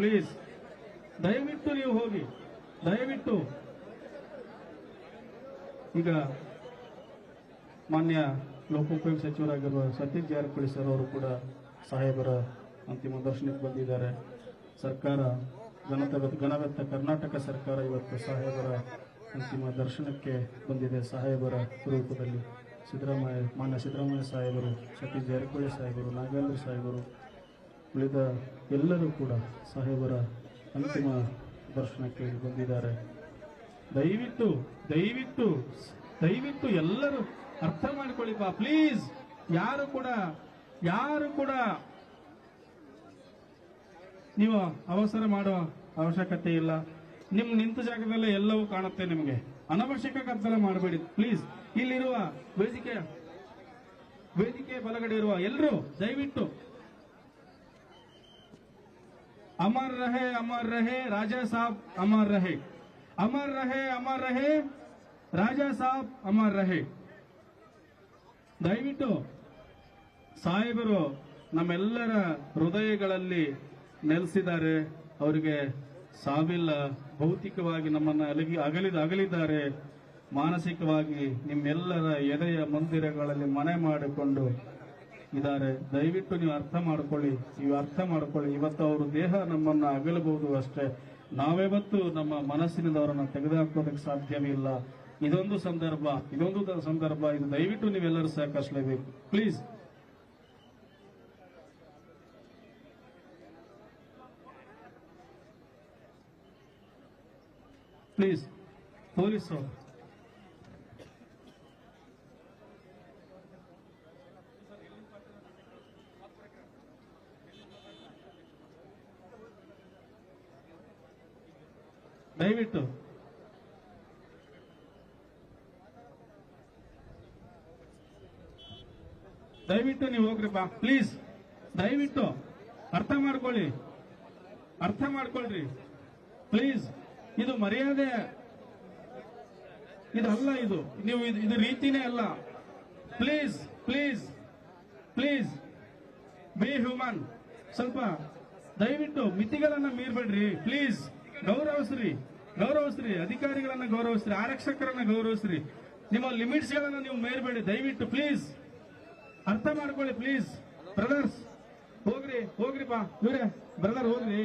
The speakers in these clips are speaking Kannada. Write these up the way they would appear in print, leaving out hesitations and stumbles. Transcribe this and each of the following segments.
ಪ್ಲೀಸ್ ದಯವಿಟ್ಟು ನೀವು ಹೋಗಿ, ದಯವಿಟ್ಟು. ಈಗ ಮಾನ್ಯ ಲೋಕೋಪಯೋಗಿ ಸಚಿವರಾಗಿರುವ ಸತೀಶ್ ಜಾರಕಿಹೊಳಿ ಸರ್ ಅವರು ಕೂಡ ಸಾಹೇಬರ ಅಂತಿಮ ದರ್ಶನಕ್ಕೆ ಬಂದಿದ್ದಾರೆ. ಸರ್ಕಾರ ಗಣಗತ್ತ ಕರ್ನಾಟಕ ಸರ್ಕಾರ ಇವತ್ತು ಸಾಹೇಬರ ಅಂತಿಮ ದರ್ಶನಕ್ಕೆ ಬಂದಿದೆ. ಸಾಹೇಬರ ರೂಪದಲ್ಲಿ ಮಾನ್ಯ ಸಿದ್ದರಾಮಯ್ಯ ಸಾಹೇಬರು, ಸತೀಶ್ ಜಾರಕಿಹೊಳಿ ಸಾಹೇಬರು, ನಾಗೇಂದ್ರ ಸಾಹೇಬರು, ಉಳಿದ ಎಲ್ಲರೂ ಕೂಡ ಸಾಹೇಬರ ಅಂತಿಮ ದರ್ಶನಕ್ಕೆ ಬಂದಿದ್ದಾರೆ. ದಯವಿಟ್ಟು ದಯವಿಟ್ಟು ದಯವಿಟ್ಟು ಎಲ್ಲರೂ ಅರ್ಥ ಮಾಡಿಕೊಳ್ಳಿಪ್ಪ ಪ್ಲೀಸ್. ಯಾರು ಕೂಡ ನೀವು ಅವಸರ ಮಾಡುವ ಅವಶ್ಯಕತೆ ಇಲ್ಲ. ನಿಂತ ಜಾಗದಲ್ಲೇ ಎಲ್ಲವೂ ಕಾಣುತ್ತೆ ನಿಮಗೆ. ಅನವಶ್ಯಕ ಗದ್ದಲ ಮಾಡಬೇಡಿ ಪ್ಲೀಸ್. ಇಲ್ಲಿರುವ ವೇದಿಕೆ ಬಲಗಡೆ ಇರುವ ಎಲ್ಲರೂ ದಯವಿಟ್ಟು ಅಮರ್ ರಹೆ ರಾಜಾ ಸಾಬ್, ಅಮರ್ ರಹೆ, ಅಮರ್ ರಹೆ ರಾಜಾ ಸಾಬ್, ಅಮರ್ ರಹೆ. ದಯವಿಟ್ಟು ಸಾಹೇಬರು ನಮ್ಮೆಲ್ಲರ ಹೃದಯಗಳಲ್ಲಿ ನೆಲೆಸಿದ್ದಾರೆ. ಅವರಿಗೆ ಸಾವಿಲ್ಲ. ಭೌತಿಕವಾಗಿ ನಮ್ಮನ್ನು ಅಗಲಿದ್ದಾರೆ. ಮಾನಸಿಕವಾಗಿ ನಿಮ್ಮೆಲ್ಲರ ಎದೆಯ ಮಂದಿರಗಳಲ್ಲಿ ಮನೆ ಮಾಡಿಕೊಂಡು ಇದ್ದಾರೆ. ದಯವಿಟ್ಟು ನೀವು ಅರ್ಥ ಮಾಡ್ಕೊಳ್ಳಿ. ಇವತ್ತು ಅವರು ದೇಹ ನಮ್ಮನ್ನು ಅಗಲಬಹುದು ಅಷ್ಟೇ. ನಾವ್ಯಾವತ್ತು ನಮ್ಮ ಮನಸ್ಸಿನಿಂದ ಅವರನ್ನು ತೆಗೆದುಹಾಕೋದಕ್ಕೆ ಸಾಧ್ಯವಿಲ್ಲ. ಇದೊಂದು ಸಂದರ್ಭ, ಇದು ದಯವಿಟ್ಟು ನೀವೆಲ್ಲರೂ ಸಹಕರಿಸಲೇಬೇಕು ಪ್ಲೀಸ್. ಪ್ಲೀಸ್ ಪೊಲೀಸರು ದಯವಿಟ್ಟು ನೀವು ಹೋಗ್ರಿಪ್ಪ ಪ್ಲೀಸ್. ದಯವಿಟ್ಟು ಅರ್ಥ ಮಾಡ್ಕೊಳ್ರಿ ಪ್ಲೀಸ್. ಇದು ಮರ್ಯಾದೆ ಇದಲ್ಲ, ಇದು ರೀತಿನೇ ಅಲ್ಲ. Please please please be human. ಸ್ವಲ್ಪ ದಯವಿಟ್ಟು ಮಿತಿಗಳನ್ನ ಮೀರ್ಬೇಡ್ರಿ ಪ್ಲೀಸ್. ಗೌರವಿಸ್ರಿ ಅಧಿಕಾರಿಗಳನ್ನ ಗೌರವಿಸ್ರಿ, ಆರಕ್ಷಕರನ್ನ ಗೌರವಿಸ್ರಿ. ನಿಮ್ಮ ಲಿಮಿಟ್ಸ್ ಗಳನ್ನ ನೀವು ಮೀರ್ಬೇಡಿ ದಯವಿಟ್ಟು ಪ್ಲೀಸ್. ಅರ್ಥ ಮಾಡ್ಕೊಳ್ಳಿ ಪ್ಲೀಸ್. ಬ್ರದರ್ಸ್ ಹೋಗ್ರಿಪ್ಪ. ಇವರೇ ಬ್ರದರ್ ಹೋಗ್ರಿ.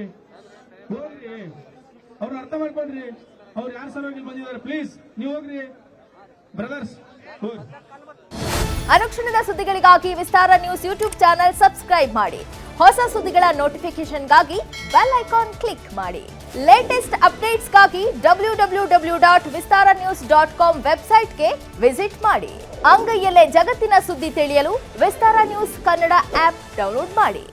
ಅವ್ರನ್ನ ಅರ್ಥ ಮಾಡ್ಕೊಳ್ರಿ. ಅವ್ರು ಯಾರ ಸಲುವಾಗಿ ಬಂದಿದ್ದಾರೆ ಪ್ಲೀಸ್. ನೀವು ಹೋಗ್ರಿ ಬ್ರದರ್ಸ್. ಅನುಕ್ಷಣದ ಸುದ್ದಿಗಳಿಗಾಗಿ ವಿಸ್ತಾರ ನ್ಯೂಸ್ ಯೂಟ್ಯೂಬ್ ಚಾನೆಲ್ ಸಬ್ಸ್ಕ್ರೈಬ್ ಮಾಡಿ. ಹೊಸ ಸುದ್ದಿಗಳ ನೋಟಿಫಿಕೇಶನ್ಗಾಗಿ ಬೆಲ್ ಐಕಾನ್ ಕ್ಲಿಕ್ ಮಾಡಿ. ಲೇಟೆಸ್ಟ್ ಅಪ್ಡೇಟ್ಸ್ಗಾಗಿ www.vistaranews.com ವೆಬ್ಸೈಟ್ಗೆ ವಿಸಿಟ್ ಮಾಡಿ. ಅಂಗೈಯಲ್ಲೇ ಜಗತ್ತಿನ ಸುದ್ದಿ ತಿಳಿಯಲು ವಿಸ್ತಾರ ನ್ಯೂಸ್ ಕನ್ನಡ ಆಪ್ ಡೌನ್ಲೋಡ್ ಮಾಡಿ.